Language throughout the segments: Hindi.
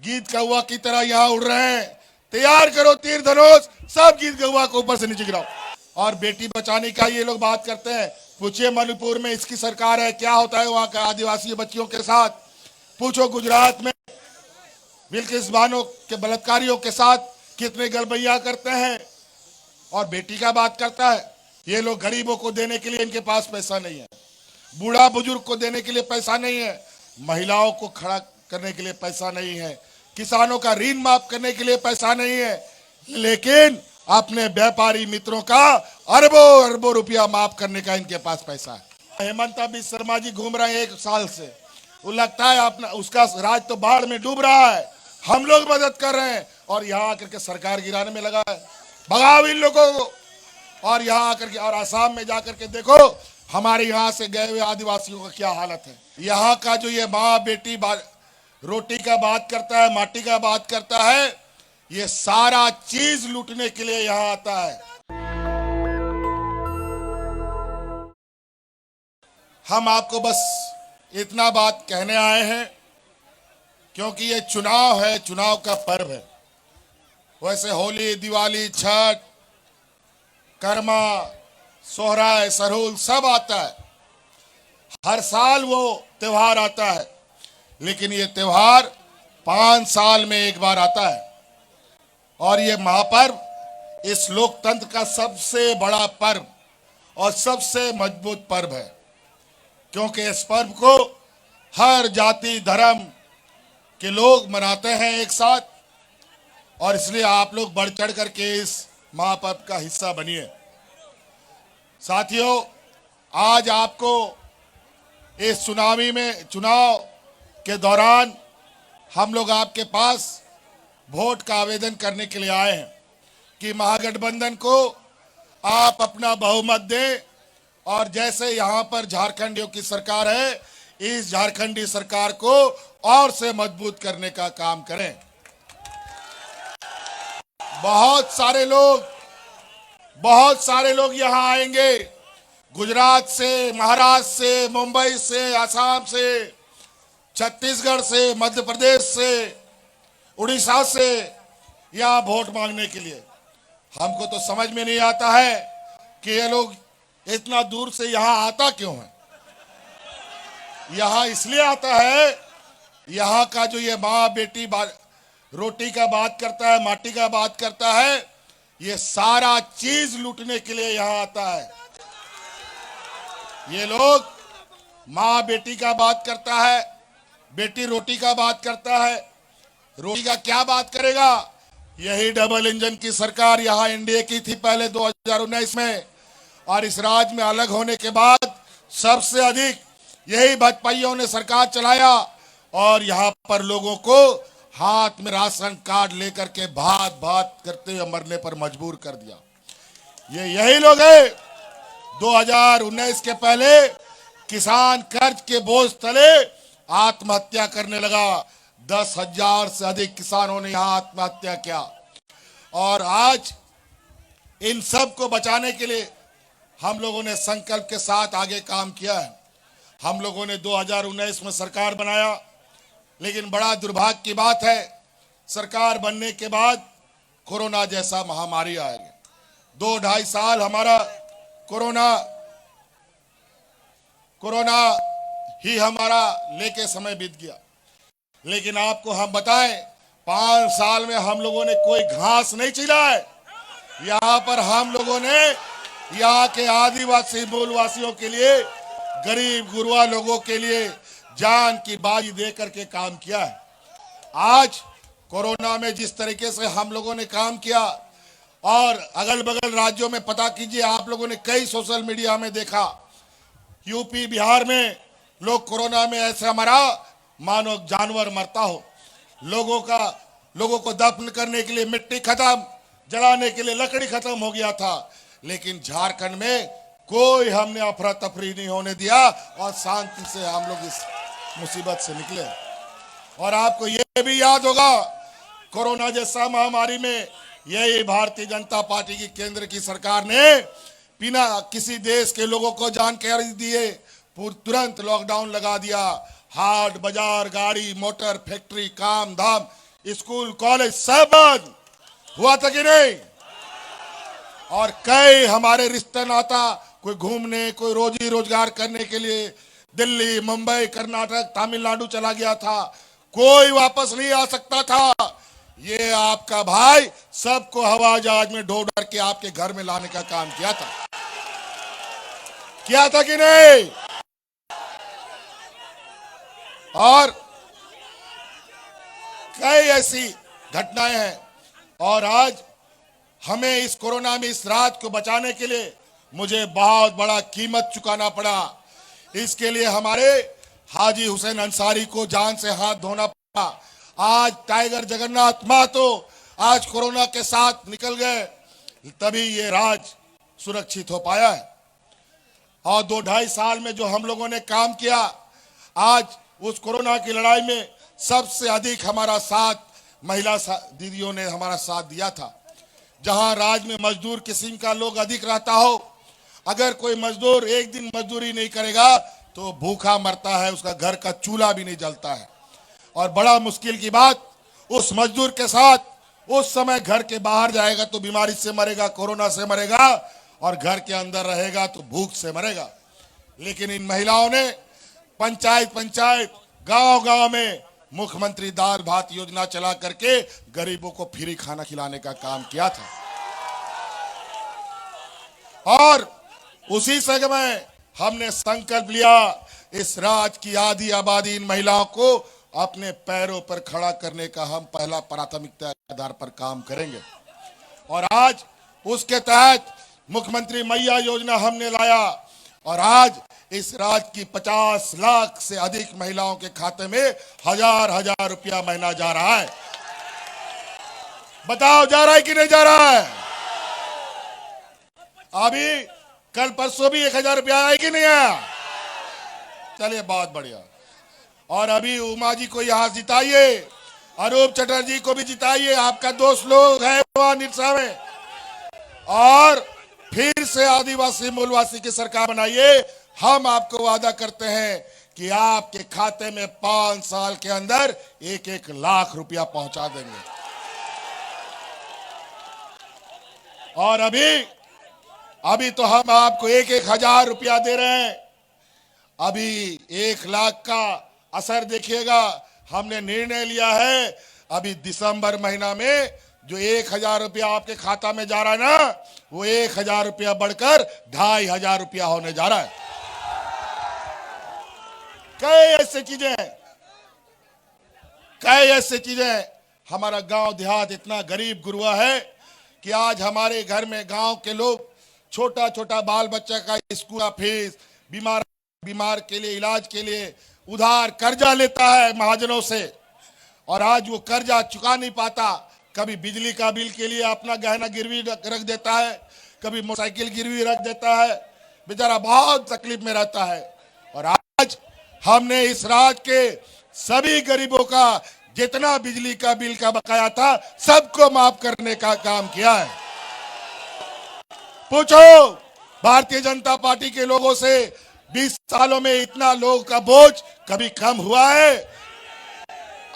गीत कौवा की तरह यहाँ उड़ रहे हैं। तैयार करो तीर धनुष, सब गीत कौवा को ऊपर से नीचे गिराओ। और बेटी बचाने का ये लोग बात करते हैं। पूछिए मणिपुर में इसकी सरकार है, क्या होता है वहां का आदिवासी बच्चियों के साथ। पूछो गुजरात में बिल्किस बानो के बलात्कारियों के साथ कितने गलबैया करते हैं। और बेटी का बात करता है। ये लोग गरीबों को देने के लिए इनके पास पैसा नहीं है, बूढ़ा बुजुर्ग को देने के लिए पैसा नहीं है, महिलाओं को खड़ा करने के लिए पैसा नहीं है, किसानों का ऋण माफ करने के लिए पैसा नहीं है, लेकिन अपने व्यापारी मित्रों का अरबों अरबों रुपया माफ करने का इनके पास पैसा है। हेमंत बिस्वा शर्मा जी घूम रहे हैं 1 साल से, वो लगता है अपना उसका राज तो बाढ़ में डूब रहा है, हम लोग मदद कर रहे हैं और यहाँ आकर के सरकार गिराने में लगा है। भगाओ इन लोगों को। और यहाँ आकर के और आसाम में जाकर के देखो हमारे यहाँ से गए हुए आदिवासियों का क्या हालत है। यहाँ का जो ये माँ बेटी रोटी का बात करता है, माटी का बात करता है, ये सारा चीज लूटने के लिए यहाँ आता है। हम आपको बस इतना बात कहने आए हैं क्योंकि ये चुनाव है, चुनाव का पर्व है। वैसे होली, दिवाली, छठ, कर्मा, सोहराय, सरहुल सब आता है, हर साल वो त्योहार आता है, लेकिन ये त्योहार 5 साल में एक बार आता है। और ये महापर्व इस लोकतंत्र का सबसे बड़ा पर्व और सबसे मजबूत पर्व है, क्योंकि इस पर्व को हर जाति धर्म के लोग मनाते हैं एक साथ, और इसलिए आप लोग बढ़ चढ़ करके इस महापर्व का हिस्सा बनिए। साथियों, आज आपको इस चुनाव के दौरान हम लोग आपके पास वोट का आवेदन करने के लिए आए हैं कि महागठबंधन को आप अपना बहुमत दें और जैसे यहाँ पर झारखंडियों की सरकार है, इस झारखंडी सरकार को और से मजबूत करने का काम करें। बहुत सारे लोग यहाँ आएंगे, गुजरात से, महाराष्ट्र से, मुंबई से, असम से, छत्तीसगढ़ से, मध्य प्रदेश से, उड़ीसा से, यहाँ वोट मांगने के लिए। हमको तो समझ में नहीं आता है कि ये लोग इतना दूर से यहाँ आता क्यों है। यहाँ इसलिए आता है, यहाँ का जो ये माँ बेटी रोटी का बात करता है, माटी का बात करता है, ये सारा चीज लूटने के लिए यहाँ आता है। ये लोग माँ बेटी का बात करता है, बेटी रोटी का बात करता है, रोटी का क्या बात करेगा। यही डबल इंजन की सरकार यहाँ एनडीए की थी पहले 2019 में, और इस राज्य में अलग होने के बाद सबसे अधिक यही भाजपाइयों ने सरकार चलाया और यहाँ पर लोगों को हाथ में राशन कार्ड लेकर के भात भात करते हुए मरने पर मजबूर कर दिया। ये यही लोग हैं 2019 के पहले किसान कर्ज के बोझ तले आत्महत्या करने लगा। 10,000 से अधिक किसानों ने यहाँ आत्महत्या किया। और आज इन सब को बचाने के लिए हम लोगों ने संकल्प के साथ आगे काम किया है। हम लोगों ने 2019 में सरकार बनाया, लेकिन बड़ा दुर्भाग्य की बात है, सरकार बनने के बाद कोरोना जैसा महामारी आ गई। 2-2.5 साल हमारा कोरोना ही हमारा लेके समय बीत गया। लेकिन आपको हम बताएं, 5 साल में हम लोगों ने कोई घास नहीं छिला है। यहाँ पर हम लोगों ने यहाँ के आदिवासी मूलवासियों के लिए, गरीब गुरबा लोगों के लिए जान की बाजी दे करके काम किया है। आज कोरोना में जिस तरीके से हम लोगों ने काम किया, और अगल बगल राज्यों में पता कीजिए, आप लोगों ने कई सोशल मीडिया में देखा, यूपी बिहार में लोग कोरोना में ऐसा मरा मानो जानवर मरता हो। लोगों को दफन करने के लिए मिट्टी खत्म, जलाने के लिए लकड़ी खत्म हो गया था, लेकिन झारखंड में कोई हमने अफरा तफरी नहीं होने दिया और शांति से हम लोग इस मुसीबत से निकले। और आपको ये भी याद होगा, कोरोना जैसा महामारी में यही भारतीय जनता पार्टी की केंद्र की सरकार ने बिना किसी देश के लोगों को जानकारी दिए तुरंत लॉकडाउन लगा दिया। हाट बाजार, गाड़ी मोटर, फैक्ट्री, काम धाम स्कूल कॉलेज सब बंद हुआ था कि नहीं? और कई हमारे रिश्ते नाता कोई घूमने, कोई रोजी रोजगार करने के लिए दिल्ली, मुंबई, कर्नाटक, तमिलनाडु चला गया था, कोई वापस नहीं आ सकता था। ये आपका भाई सबको हवाई जहाज में ढो ढार के आपके घर में लाने का काम किया था कि नहीं? और कई ऐसी घटनाएं हैं। और आज हमें इस कोरोना में इस राज को बचाने के लिए मुझे बहुत बड़ा कीमत चुकाना पड़ा। इसके लिए हमारे हाजी हुसैन अंसारी को जान से हाथ धोना पड़ा। आज टाइगर जगन्नाथ महतो आज कोरोना के साथ निकल गए, तभी ये राज सुरक्षित हो पाया है। और 2-2.5 साल में जो हम लोगों ने काम किया, आज उस कोरोना की लड़ाई में सबसे अधिक हमारा साथ महिला दीदियों ने हमारा साथ दिया था। जहां राज्य में मजदूर किस्म का लोग अधिक रहता हो, अगर कोई मजदूर एक दिन मजदूरी नहीं करेगा तो भूखा मरता है, उसका घर का चूल्हा भी नहीं जलता है। और बड़ा मुश्किल की बात, उस मजदूर के साथ उस समय घर के बाहर जाएगा तो बीमारी से मरेगा, कोरोना से मरेगा, और घर के अंदर रहेगा तो भूख से मरेगा। लेकिन इन महिलाओं ने पंचायत गांव में मुख्यमंत्री दाल भात योजना चला करके गरीबों को फ्री खाना खिलाने का काम किया था। और उसी समय हमने संकल्प लिया, इस राज्य की आधी आबादी इन महिलाओं को अपने पैरों पर खड़ा करने का हम पहला प्राथमिकता के आधार पर काम करेंगे। और आज उसके तहत मुख्यमंत्री मैया योजना हमने लाया, और आज इस राज्य की 50 लाख से अधिक महिलाओं के खाते में हजार रुपया महीना जा रहा है। बताओ, जा रहा है कि नहीं जा रहा है? अभी कल परसों भी 1000 रुपया आया कि नहीं आया? चलिए, बहुत बढ़िया। और अभी उमा जी को यहां जिताइए, अरूप चटर्जी को भी जिताइए, आपका दोस्त लोग है वहां निरसा में, और फिर से आदिवासी मूलवासी की सरकार बनाइए। हम आपको वादा करते हैं कि आपके खाते में 5 साल के अंदर 1-1 लाख रुपया पहुंचा देंगे। और अभी तो हम आपको 1-1 हजार रुपया दे रहे हैं। अभी 1 लाख का असर देखिएगा। हमने निर्णय लिया है, अभी दिसंबर महीना में जो 1000 रुपया आपके खाता में जा रहा है ना, वो 1000 रुपया बढ़कर 2500 रुपया होने जा रहा है। कई ऐसे चीजें हमारा गांव देहात इतना गरीब गुरुआ है कि आज हमारे घर में गांव के लोग छोटा बाल बच्चा का स्कूल फीस, बीमार के लिए इलाज के लिए उधार कर्जा लेता है महाजनों से, और आज वो कर्जा चुका नहीं पाता। कभी बिजली का बिल के लिए अपना गहना गिरवी रख देता है, कभी मोटरसाइकिल गिरवी रख देता है, बेचारा बहुत तकलीफ में रहता है। और आज हमने इस राज्य के सभी गरीबों का जितना बिजली का बिल का बकाया था, सबको माफ करने का काम किया है। पूछो भारतीय जनता पार्टी के लोगों से, 20 सालों में इतना लोगों का बोझ कभी कम हुआ है?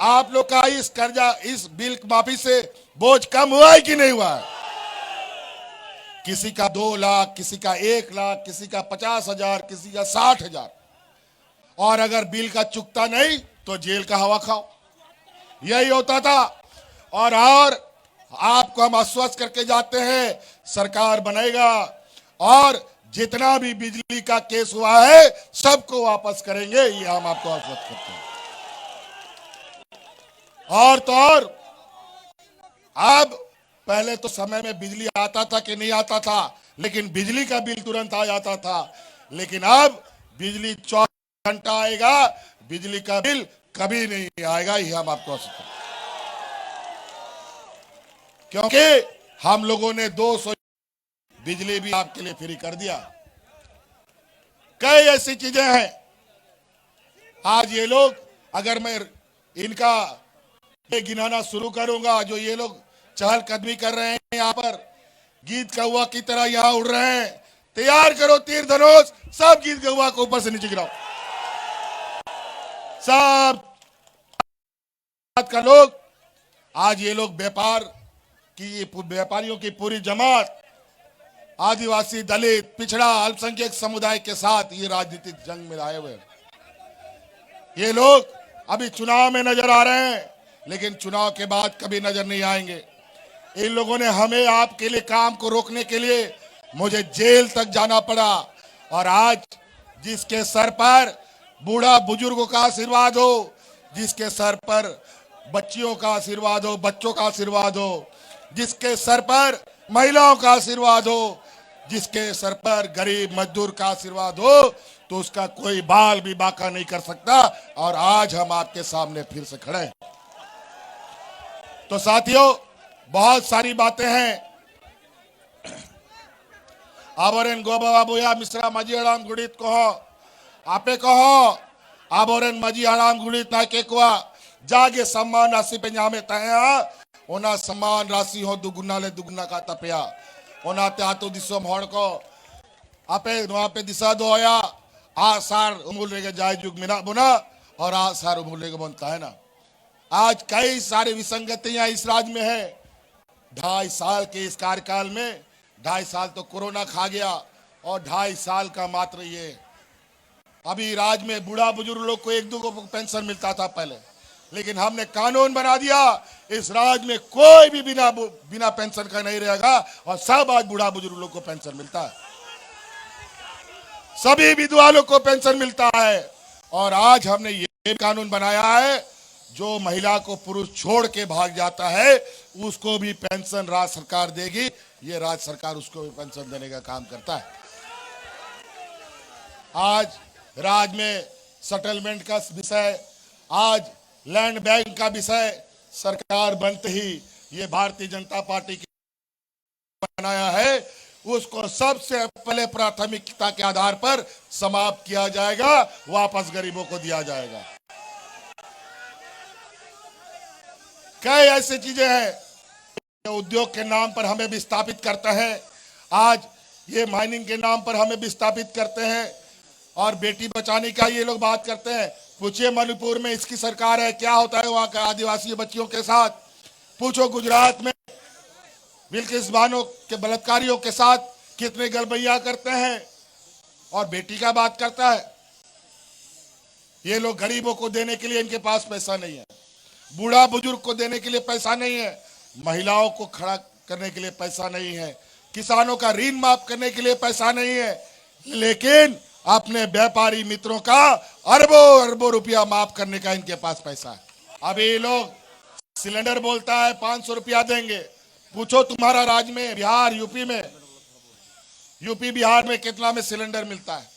आप लोग का इस कर्जा, इस बिल माफी से बोझ कम हुआ है कि नहीं हुआ है? किसी का 2 लाख, किसी का 1 लाख, किसी का 50,000, किसी का 60,000। और अगर बिल का चुकता नहीं तो जेल का हवा खाओ, यही होता था। और आपको हम आश्वस्त करके जाते हैं, सरकार बनेगा और जितना भी बिजली का केस हुआ है सबको वापस करेंगे, ये हम आपको आश्वस्त करते हैं। और तो और, अब पहले तो समय में बिजली आता था कि नहीं आता था, लेकिन बिजली का बिल तुरंत आ जाता था। लेकिन अब बिजली 24 घंटा आएगा, बिजली का बिल कभी नहीं आएगा, ये हम आपको आश्वस्त करते हैं। क्योंकि हम लोगों ने 200 बिजली भी आपके लिए फ्री कर दिया। कई ऐसी चीजें हैं। आज ये लोग, अगर मैं इनका ये गिनाना शुरू करूंगा, जो ये लोग चहलकदमी कर रहे हैं यहाँ पर, गीत कौवा की तरह यहाँ उड़ रहे हैं, तैयार करो तीर धनुष, सब गीत कौवा को ऊपर से नीचे गिराओ। सब का लोग आज ये लोग व्यापारियों की पूरी जमात आदिवासी, दलित, पिछड़ा, अल्पसंख्यक समुदाय के साथ ये राजनीतिक जंग में आए हुए हैं। ये लोग अभी चुनाव में नजर आ रहे हैं, लेकिन चुनाव के बाद कभी नजर नहीं आएंगे। इन लोगों ने हमें आपके लिए काम को रोकने के लिए मुझे जेल तक जाना पड़ा। और आज जिसके सर पर बूढ़ा बुजुर्गों का आशीर्वाद हो, जिसके सर पर बच्चियों का आशीर्वाद हो, बच्चों का आशीर्वाद हो, जिसके सर पर महिलाओं का आशीर्वाद हो, जिसके सर पर गरीब मजदूर का आशीर्वाद हो, तो उसका कोई बाल भी बांका नहीं कर सकता। और आज हम आपके सामने फिर से खड़े हैं। तो साथियों, बहुत सारी बातें हैं। आबोरेन गोबाबुया मिश्रा मजी हड़ाम गुड़ित कहो आपे कहो आबोरेन मजी हड़ाम गुड़ित ना के कुआ जागे सम्मान राशि पे जामे तया ओना सम्मान राशि हो दुगुना ले दुगुना का तपया ओना त्यातो दिसोम हड़ को आपे वहां पे दिशा दो होया आसार उमुल रेगे जाय जुग मिना बुना और आसार उमुल रेगे बनता है ना। आज कई सारी विसंगतियां इस राज्य में है। 2.5 साल के इस कार्यकाल में 2.5 साल तो कोरोना खा गया और 2.5 साल का मात्र ये अभी राज्य में बूढ़ा बुजुर्ग लोग को 1-2 को पेंशन मिलता था पहले, लेकिन हमने कानून बना दिया इस राज्य में कोई भी बिना पेंशन का नहीं रहेगा और सब आज बूढ़ा बुजुर्ग लोग को पेंशन मिलता है, सभी विधवा लोग को पेंशन मिलता है। और आज हमने ये कानून बनाया है जो महिला को पुरुष छोड़ के भाग जाता है उसको भी पेंशन राज्य सरकार देगी। ये राज्य सरकार उसको भी पेंशन देने का काम करता है। आज राज्य में सेटलमेंट का विषय, आज लैंड बैंक का विषय सरकार बनते ही ये भारतीय जनता पार्टी की बनाया है, उसको सबसे पहले प्राथमिकता के आधार पर समाप्त किया जाएगा, वापस गरीबों को दिया जाएगा। कई ऐसी चीजें हैं उद्योग के नाम पर हमें विस्थापित करते हैं, आज ये माइनिंग के नाम पर हमें विस्थापित करते हैं और बेटी बचाने का ये लोग बात करते हैं। पूछिए मणिपुर में इसकी सरकार है, क्या होता है वहां का आदिवासी बच्चियों के साथ। पूछो गुजरात में बिल्किस बानो के बलात्कारियों के साथ कितने गलबैया करते हैं और बेटी का बात करता है। ये लोग गरीबों को देने के लिए इनके पास पैसा नहीं है, बूढ़ा बुजुर्ग को देने के लिए पैसा नहीं है, महिलाओं को खड़ा करने के लिए पैसा नहीं है, किसानों का ऋण माफ करने के लिए पैसा नहीं है, लेकिन अपने व्यापारी मित्रों का अरबों अरबों रुपया माफ करने का इनके पास पैसा है। अभी ये लोग सिलेंडर बोलता है 500 रुपया देंगे। पूछो तुम्हारा राज्य में बिहार यूपी बिहार में कितना में सिलेंडर मिलता है।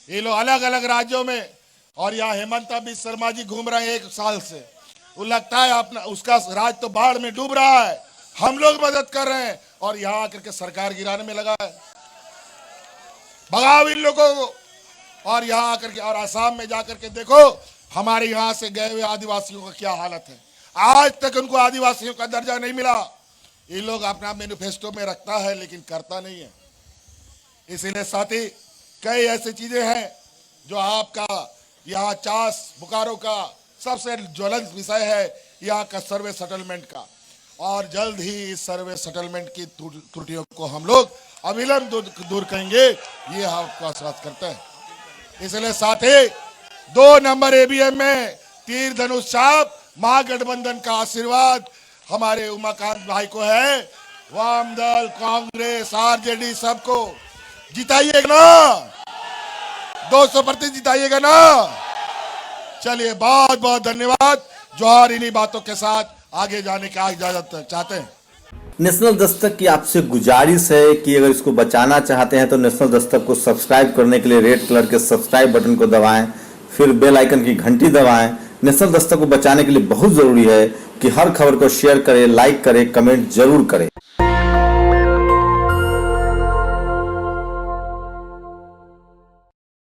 ये लोग अलग अलग राज्यों में, और यहाँ हेमंत बिस्वा शर्मा जी घूम रहे हैं 1 साल से, वो लगता है अपना उसका राज्य तो बाढ़ में डूब रहा है, हम लोग मदद कर रहे हैं और यहाँ आकर के सरकार गिराने में लगा है। भगाओ इन लोगों को। और यहाँ आकर के और आसाम में जाकर के देखो हमारे यहाँ से गए हुए आदिवासियों का क्या हालत है। आज तक उनको आदिवासियों का दर्जा नहीं मिला। ये लोग अपना मैनिफेस्टो में रखता है लेकिन करता नहीं है। इसीलिए साथी कई ऐसी चीजें हैं जो आपका यहाँ चास बोकारो का सबसे ज्वलंत विषय है, यहाँ का सर्वे सेटलमेंट का, और जल्द ही इस सर्वे सेटलमेंट की त्रुटियों को हम लोग अविलंब दूर करेंगे, ये आपको आश्वस्त करते हैं। इसलिए साथी 2 नंबर एबीएम में तीर धनुष छाप महागठबंधन का आशीर्वाद हमारे उमाकांत भाई को है। वाम दल, कांग्रेस, आरजेडी सबको जिताइएगा ना, 200% जिताइएगा ना। चलिए बहुत बहुत धन्यवाद। जोहार। इन्हीं बातों के साथ आगे जाने का इजाजत चाहते हैं। नेशनल दस्तक की आपसे गुजारिश है कि अगर इसको बचाना चाहते हैं तो नेशनल दस्तक को सब्सक्राइब करने के लिए रेड कलर के सब्सक्राइब बटन को दबाएं, फिर बेल आइकन की घंटी दबाएं। नेशनल दस्तक को बचाने के लिए बहुत जरूरी है कि हर खबर को शेयर करें, लाइक करें, कमेंट जरूर करें।